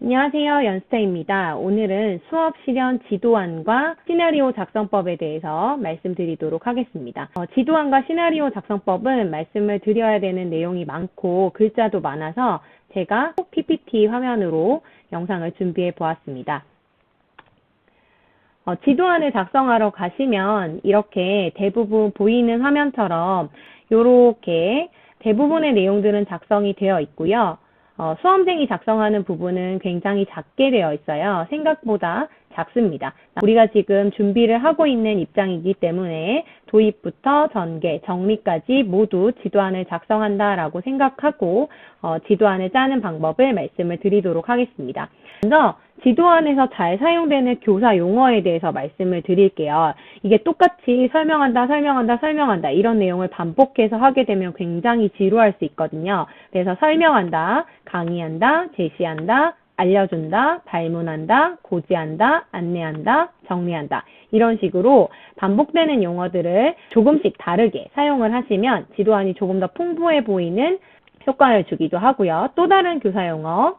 안녕하세요. 연스타입니다. 오늘은 수업 실현 지도안과 시나리오 작성법에 대해서 말씀드리도록 하겠습니다. 지도안과 시나리오 작성법은 말씀을 드려야 되는 내용이 많고 글자도 많아서 제가 PPT 화면으로 영상을 준비해 보았습니다. 지도안을 작성하러 가시면 이렇게 대부분 보이는 화면처럼 이렇게 대부분의 내용들은 작성이 되어 있고요. 수험생이 작성하는 부분은 굉장히 작게 되어 있어요. 생각보다 작습니다. 우리가 지금 준비를 하고 있는 입장이기 때문에 도입부터 전개, 정리까지 모두 지도안을 작성한다라고 생각하고 지도안을 짜는 방법을 말씀을 드리도록 하겠습니다. 먼저 지도안에서 잘 사용되는 교사 용어에 대해서 말씀을 드릴게요. 이게 똑같이 설명한다 이런 내용을 반복해서 하게 되면 굉장히 지루할 수 있거든요. 그래서 설명한다, 강의한다, 제시한다, 알려준다, 발문한다, 고지한다, 안내한다, 정리한다 이런 식으로 반복되는 용어들을 조금씩 다르게 사용을 하시면 지도안이 조금 더 풍부해 보이는 효과를 주기도 하고요. 또 다른 교사 용어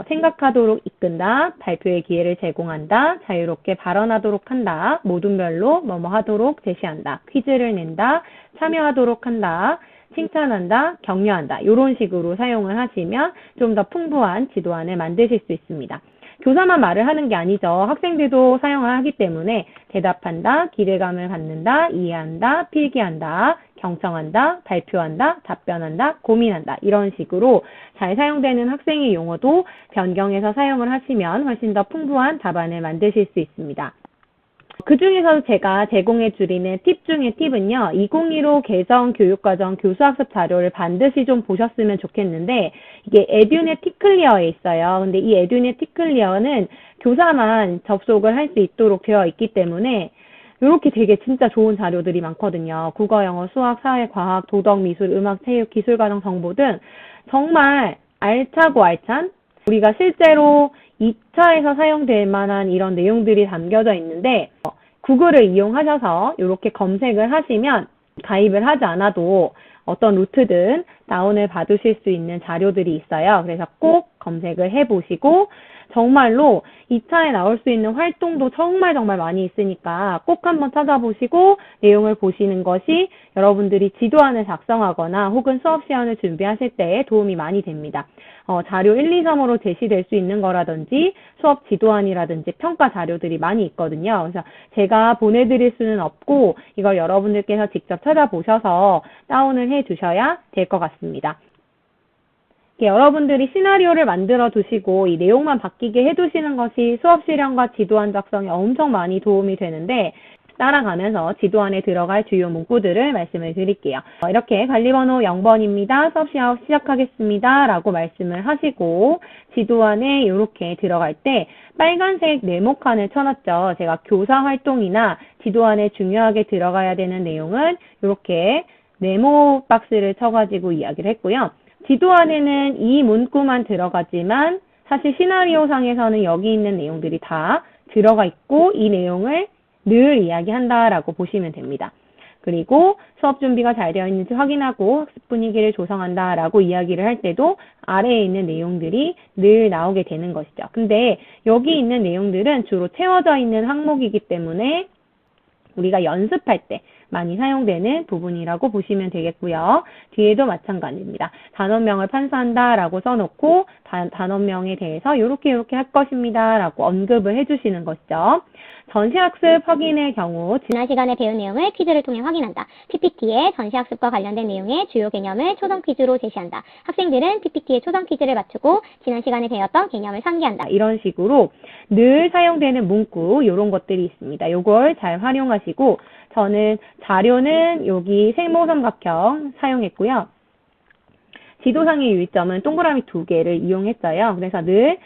생각하도록 이끈다, 발표의 기회를 제공한다, 자유롭게 발언하도록 한다, 모둠별로 뭐뭐 하도록 제시한다, 퀴즈를 낸다, 참여하도록 한다, 칭찬한다, 격려한다 이런 식으로 사용을 하시면 좀 더 풍부한 지도안을 만드실 수 있습니다. 교사만 말을 하는 게 아니죠. 학생들도 사용을 하기 때문에 대답한다, 기대감을 갖는다, 이해한다, 필기한다, 경청한다, 발표한다, 답변한다, 고민한다 이런 식으로 잘 사용되는 학생의 용어도 변경해서 사용을 하시면 훨씬 더 풍부한 답안을 만드실 수 있습니다. 그 중에서 제가 제공해 드리는 팁 중에 팁은요. 2015 개정 교육과정 교수학습 자료를 반드시 좀 보셨으면 좋겠는데 이게 에듀넷 티클리어에 있어요. 근데 이 에듀넷 티클리어는 교사만 접속을 할 수 있도록 되어 있기 때문에 이렇게 되게 진짜 좋은 자료들이 많거든요. 국어, 영어, 수학, 사회, 과학, 도덕, 미술, 음악, 체육, 기술과정 정보 등 정말 알차고 알찬 우리가 실제로 2차에서 사용될 만한 이런 내용들이 담겨져 있는데 구글을 이용하셔서 이렇게 검색을 하시면 가입을 하지 않아도 어떤 루트든 다운을 받으실 수 있는 자료들이 있어요. 그래서 꼭 검색을 해보시고 정말로 2차에 나올 수 있는 활동도 정말 많이 있으니까 꼭 한번 찾아보시고 내용을 보시는 것이 여러분들이 지도안을 작성하거나 혹은 수업 시간을 준비하실 때 도움이 많이 됩니다. 자료 1, 2, 3으로 제시될 수 있는 거라든지 수업 지도안이라든지 평가 자료들이 많이 있거든요. 그래서 제가 보내드릴 수는 없고 이걸 여러분들께서 직접 찾아보셔서 다운을 해 주셔야 될 것 같습니다. 여러분들이 시나리오를 만들어 두시고 이 내용만 바뀌게 해두시는 것이 수업 실현과 지도안 작성에 엄청 많이 도움이 되는데 따라가면서 지도안에 들어갈 주요 문구들을 말씀을 드릴게요. 이렇게 관리번호 0번입니다. 수업 시작하겠습니다. 라고 말씀을 하시고 지도안에 이렇게 들어갈 때 빨간색 네모칸을 쳐놨죠. 제가 교사 활동이나 지도안에 중요하게 들어가야 되는 내용은 이렇게 네모 박스를 쳐가지고 이야기를 했고요. 지도안에는 이 문구만 들어가지만 사실 시나리오 상에서는 여기 있는 내용들이 다 들어가 있고 이 내용을 늘 이야기한다라고 보시면 됩니다. 그리고 수업 준비가 잘 되어 있는지 확인하고 학습 분위기를 조성한다라고 이야기를 할 때도 아래에 있는 내용들이 늘 나오게 되는 것이죠. 근데 여기 있는 내용들은 주로 채워져 있는 항목이기 때문에 우리가 연습할 때 많이 사용되는 부분이라고 보시면 되겠고요. 뒤에도 마찬가지입니다. 단원명을 판서한다 라고 써놓고 단원명에 대해서 이렇게 할 것입니다 라고 언급을 해주시는 것이죠. 전시학습 확인의 경우 지난 시간에 배운 내용을 퀴즈를 통해 확인한다. PPT에 전시학습과 관련된 내용의 주요 개념을 초성 퀴즈로 제시한다. 학생들은 PPT의 초성 퀴즈를 맞추고 지난 시간에 배웠던 개념을 상기한다. 이런 식으로 늘 사용되는 문구 이런 것들이 있습니다. 이걸 잘 활용하시고 저는 자료는 여기 세모삼각형 사용했고요. 지도상의 유의점은 동그라미 2개를 이용했어요. 그래서 늘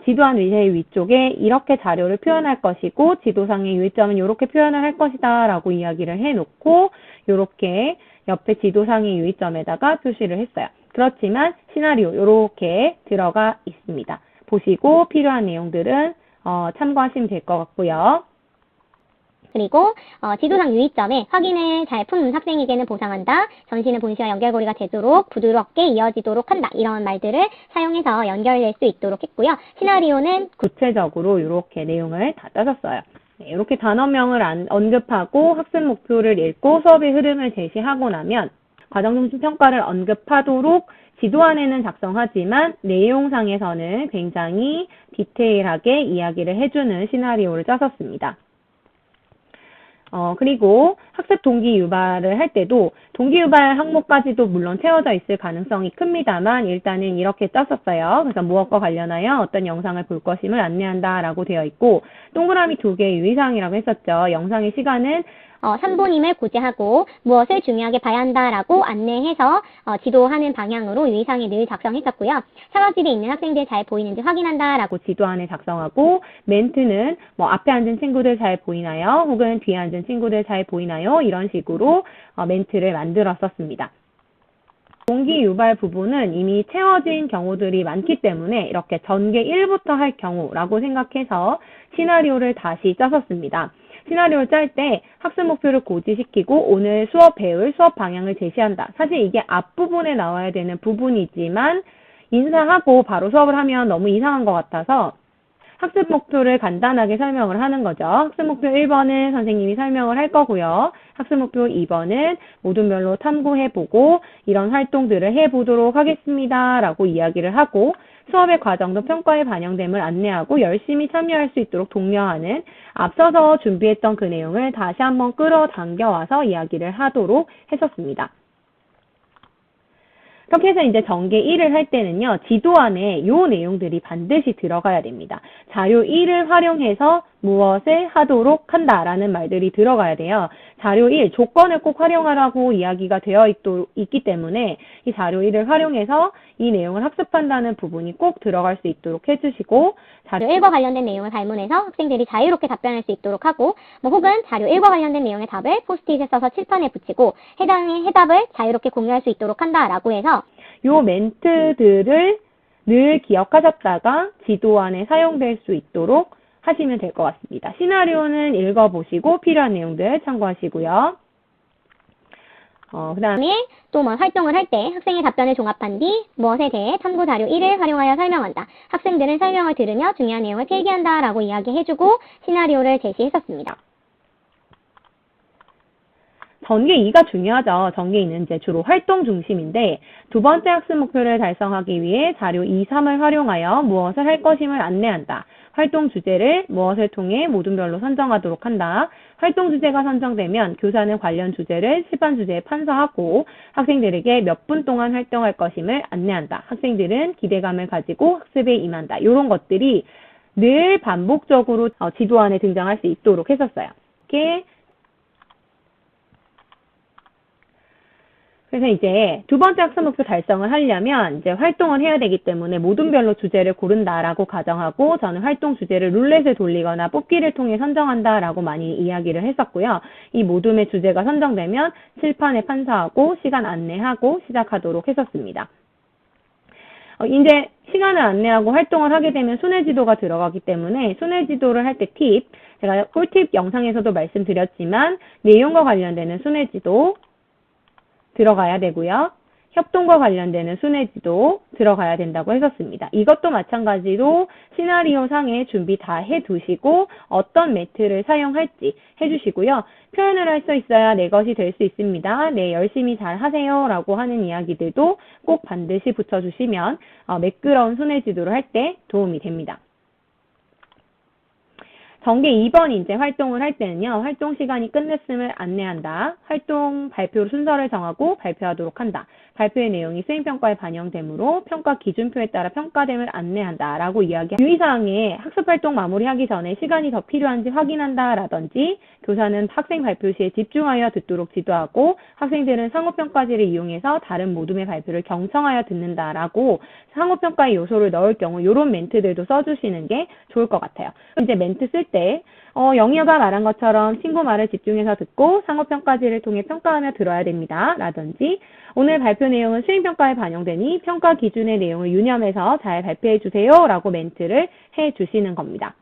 지도안 위의 위쪽에 이렇게 자료를 표현할 것이고 지도상의 유의점은 이렇게 표현을 할 것이다 라고 이야기를 해놓고 이렇게 옆에 지도상의 유의점에다가 표시를 했어요. 그렇지만 시나리오 이렇게 들어가 있습니다. 보시고 필요한 내용들은 참고하시면 될 것 같고요. 그리고 지도상 유의점에 확인을 잘 푼 학생에게는 보상한다. 전시는 본시와 연결고리가 되도록 부드럽게 이어지도록 한다. 이런 말들을 사용해서 연결될 수 있도록 했고요. 시나리오는 구체적으로 이렇게 내용을 다 짜셨어요. 네, 이렇게 단어명을 언급하고 학습 목표를 읽고 수업의 흐름을 제시하고 나면 과정중심 평가를 언급하도록 지도안에는 작성하지만 내용상에서는 굉장히 디테일하게 이야기를 해주는 시나리오를 짜셨습니다. 그리고 학습 동기 유발을 할 때도 동기 유발 항목까지도 물론 채워져 있을 가능성이 큽니다만 일단은 이렇게 짰었어요. 그래서 무엇과 관련하여 어떤 영상을 볼 것임을 안내한다 라고 되어 있고 동그라미 2개의 유의사항이라고 했었죠. 영상의 시간은 3분임을 고지하고 무엇을 중요하게 봐야 한다라고 안내해서 지도하는 방향으로 유의사항에 늘 작성했었고요. 사각지대에 있는 학생들 잘 보이는지 확인한다라고 지도안에 작성하고 멘트는 뭐 앞에 앉은 친구들 잘 보이나요? 혹은 뒤에 앉은 친구들 잘 보이나요? 이런 식으로 멘트를 만들었었습니다. 동기 유발 부분은 이미 채워진 경우들이 많기 때문에 이렇게 전개 1부터 할 경우라고 생각해서 시나리오를 다시 짰었습니다. 시나리오를 짤 때 학습 목표를 고지시키고 오늘 수업 배울 수업 방향을 제시한다. 사실 이게 앞부분에 나와야 되는 부분이지만 인사하고 바로 수업을 하면 너무 이상한 것 같아서 학습 목표를 간단하게 설명을 하는 거죠. 학습 목표 1번은 선생님이 설명을 할 거고요. 학습 목표 2번은 모둠별로 탐구해보고 이런 활동들을 해보도록 하겠습니다. 라고 이야기를 하고 수업의 과정도 평가에 반영됨을 안내하고 열심히 참여할 수 있도록 독려하는 앞서서 준비했던 그 내용을 다시 한번 끌어당겨와서 이야기를 하도록 했었습니다. 그렇게 해서 이제 전개 1을 할 때는요, 지도안에 요 내용들이 반드시 들어가야 됩니다. 자료 1을 활용해서 무엇을 하도록 한다라는 말들이 들어가야 돼요. 자료 1, 조건을 꼭 활용하라고 이야기가 되어 있기 때문에 이 자료 1을 활용해서 이 내용을 학습한다는 부분이 꼭 들어갈 수 있도록 해주시고 자료 1과 관련된 내용을 발문해서 학생들이 자유롭게 답변할 수 있도록 하고 혹은 자료 1과 관련된 내용의 답을 포스트잇에 써서 칠판에 붙이고 해당의 해답을 자유롭게 공유할 수 있도록 한다라고 해서 요 멘트들을 늘 기억하셨다가 지도안에 사용될 수 있도록 하시면 될 것 같습니다. 시나리오는 읽어보시고 필요한 내용들 참고하시고요. 그 다음에 또 활동을 할 때 학생의 답변을 종합한 뒤 무엇에 대해 탐구 자료 1을 활용하여 설명한다. 학생들은 설명을 들으며 중요한 내용을 필기한다 라고 이야기해주고 시나리오를 제시했었습니다. 전개 2가 중요하죠. 전개 2는 이제 주로 활동 중심인데 두 번째 학습 목표를 달성하기 위해 자료 2, 3을 활용하여 무엇을 할 것임을 안내한다. 활동 주제를 무엇을 통해 모둠별로 선정하도록 한다. 활동 주제가 선정되면 교사는 관련 주제를 실판 주제에 판서하고 학생들에게 몇 분 동안 활동할 것임을 안내한다. 학생들은 기대감을 가지고 학습에 임한다. 이런 것들이 늘 반복적으로 지도안에 등장할 수 있도록 했었어요. 이렇게 그래서 이제 두 번째 학습 목표 달성을 하려면 이제 활동을 해야 되기 때문에 모둠별로 주제를 고른다라고 가정하고 저는 활동 주제를 룰렛을 돌리거나 뽑기를 통해 선정한다라고 많이 이야기를 했었고요. 이 모둠의 주제가 선정되면 칠판에 판서하고 시간 안내하고 시작하도록 했었습니다. 이제 시간을 안내하고 활동을 하게 되면 순회지도가 들어가기 때문에 순회지도를 할 때 팁, 제가 꿀팁 영상에서도 말씀드렸지만 내용과 관련되는 순회지도 들어가야 되고요. 협동과 관련되는 순회지도 들어가야 된다고 했었습니다. 이것도 마찬가지로 시나리오 상에 준비 다 해두시고 어떤 매트를 사용할지 해주시고요. 표현을 할 수 있어야 내 것이 될 수 있습니다. 네, 열심히 잘 하세요 라고 하는 이야기들도 꼭 반드시 붙여주시면 매끄러운 순회지도를 할 때 도움이 됩니다. 전개 2번 이제 활동을 할 때는요. 활동 시간이 끝났음을 안내한다. 활동 발표 순서를 정하고 발표하도록 한다. 발표의 내용이 수행평가에 반영되므로 평가 기준표에 따라 평가됨을 안내한다. 라고 이야기합니다. 유의사항에 학습활동 마무리하기 전에 시간이 더 필요한지 확인한다. 라든지 교사는 학생 발표 시에 집중하여 듣도록 지도하고 학생들은 상호평가지를 이용해서 다른 모둠의 발표를 경청하여 듣는다. 라고 상호평가의 요소를 넣을 경우 이런 멘트들도 써주시는 게 좋을 것 같아요. 이제 멘트 쓸 때 영희가 말한 것처럼 친구 말을 집중해서 듣고 상호평가지를 통해 평가하며 들어야 됩니다. 라든지 오늘 발표 내용은 수행평가에 반영되니 평가 기준의 내용을 유념해서 잘 발표해 주세요. 라고 멘트를 해 주시는 겁니다.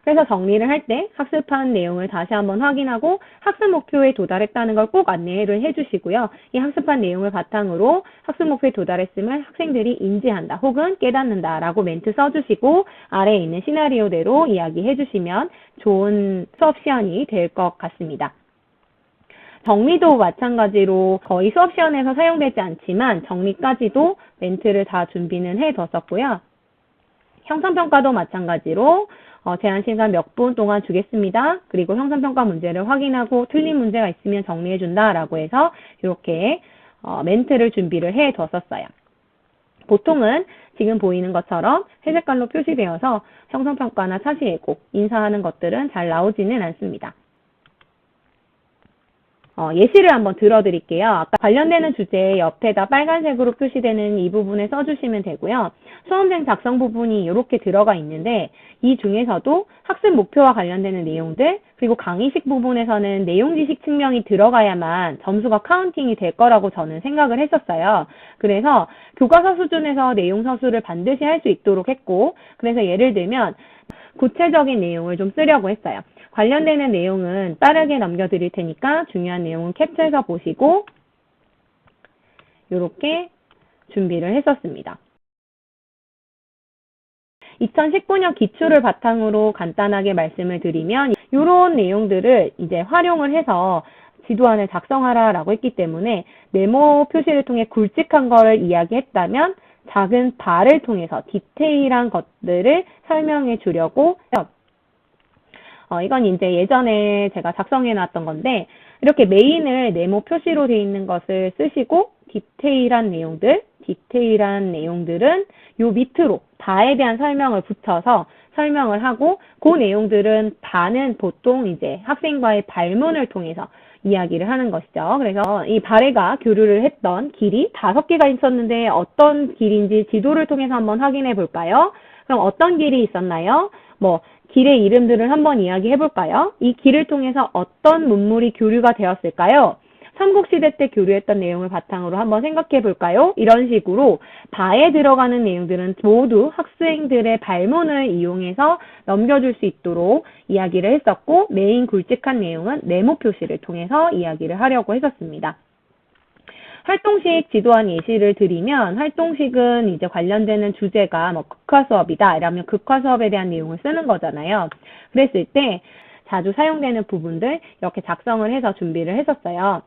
그래서 정리를 할 때 학습한 내용을 다시 한번 확인하고 학습 목표에 도달했다는 걸 꼭 안내를 해주시고요. 이 학습한 내용을 바탕으로 학습 목표에 도달했음을 학생들이 인지한다 혹은 깨닫는다 라고 멘트 써주시고 아래에 있는 시나리오대로 이야기해 주시면 좋은 수업 시연이 될 것 같습니다. 정리도 마찬가지로 거의 수업 시연에서 사용되지 않지만 정리까지도 멘트를 다 준비는 해뒀었고요. 형성평가도 마찬가지로 제한 시간 몇 분 동안 주겠습니다. 그리고 형성평가 문제를 확인하고 틀린 문제가 있으면 정리해준다 라고 해서 이렇게 멘트를 준비를 해뒀었어요. 보통은 지금 보이는 것처럼 회색깔로 표시되어서 형성평가나 차시 예고, 인사하는 것들은 잘 나오지는 않습니다. 예시를 한번 들어드릴게요. 아까 관련되는 주제 옆에다 빨간색으로 표시되는 이 부분에 써주시면 되고요. 수험생 작성 부분이 이렇게 들어가 있는데 이 중에서도 학습 목표와 관련되는 내용들 그리고 강의식 부분에서는 내용 지식 측면이 들어가야만 점수가 카운팅이 될 거라고 저는 생각을 했었어요. 그래서 교과서 수준에서 내용 서술을 반드시 할 수 있도록 했고 그래서 예를 들면 구체적인 내용을 좀 쓰려고 했어요. 관련되는 내용은 빠르게 넘겨드릴 테니까 중요한 내용은 캡처해서 보시고 이렇게 준비를 했었습니다. 2019년 기출을 바탕으로 간단하게 말씀을 드리면 이런 내용들을 이제 활용을 해서 지도안을 작성하라라고 했기 때문에 네모 표시를 통해 굵직한 거를 이야기했다면 작은 바를 통해서 디테일한 것들을 설명해 주려고 해요. 이건 이제 예전에 제가 작성해 놨던 건데 이렇게 메인을 네모 표시로 되어 있는 것을 쓰시고 디테일한 내용들은 요 밑으로 바에 대한 설명을 붙여서 설명을 하고 그 내용들은 바는 보통 이제 학생과의 발문을 통해서 이야기를 하는 것이죠. 그래서 이 발해가 교류를 했던 길이 5개가 있었는데 어떤 길인지 지도를 통해서 한번 확인해 볼까요? 그럼 어떤 길이 있었나요? 길의 이름들을 한번 이야기해 볼까요? 이 길을 통해서 어떤 문물이 교류가 되었을까요? 삼국시대 때 교류했던 내용을 바탕으로 한번 생각해 볼까요? 이런 식으로 바에 들어가는 내용들은 모두 학생들의 발문을 이용해서 넘겨줄 수 있도록 이야기를 했었고 메인 굵직한 내용은 네모 표시를 통해서 이야기를 하려고 했었습니다. 활동식 지도안 예시를 드리면 활동식은 이제 관련되는 주제가 극화 수업이다 이러면 극화 수업에 대한 내용을 쓰는 거잖아요. 그랬을 때 자주 사용되는 부분들 이렇게 작성을 해서 준비를 했었어요.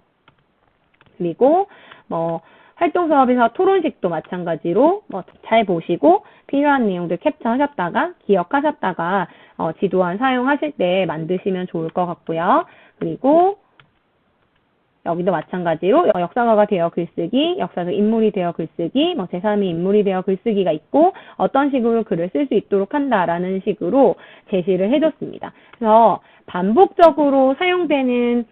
그리고 활동 수업에서 토론식도 마찬가지로 잘 보시고 필요한 내용들 캡처하셨다가 기억하셨다가 지도안 사용하실 때 만드시면 좋을 것 같고요. 그리고 여기도 마찬가지로 역사가가 되어 글쓰기, 역사적 인물이 되어 글쓰기, 제3의 인물이 되어 글쓰기가 있고 어떤 식으로 글을 쓸 수 있도록 한다라는 식으로 제시를 해줬습니다. 그래서 반복적으로 사용되는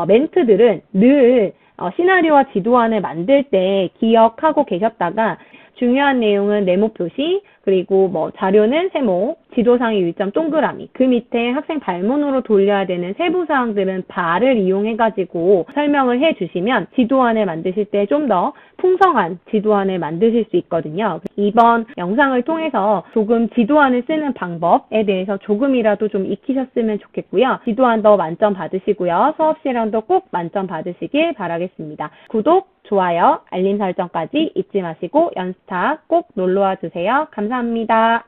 멘트들은 늘 시나리오와 지도안을 만들 때 기억하고 계셨다가 중요한 내용은 네모 표시, 그리고 자료는 세모, 지도상의 일점 동그라미, 그 밑에 학생 발문으로 돌려야 되는 세부 사항들은 바를 이용해가지고 설명을 해주시면 지도안을 만드실 때 좀 더 풍성한 지도안을 만드실 수 있거든요. 이번 영상을 통해서 조금 지도안을 쓰는 방법에 대해서 조금이라도 좀 익히셨으면 좋겠고요. 지도안 더 만점 받으시고요. 수업 시간도 꼭 만점 받으시길 바라겠습니다. 구독, 좋아요, 알림 설정까지 잊지 마시고 연스타 꼭 놀러와 주세요. 감사합니다.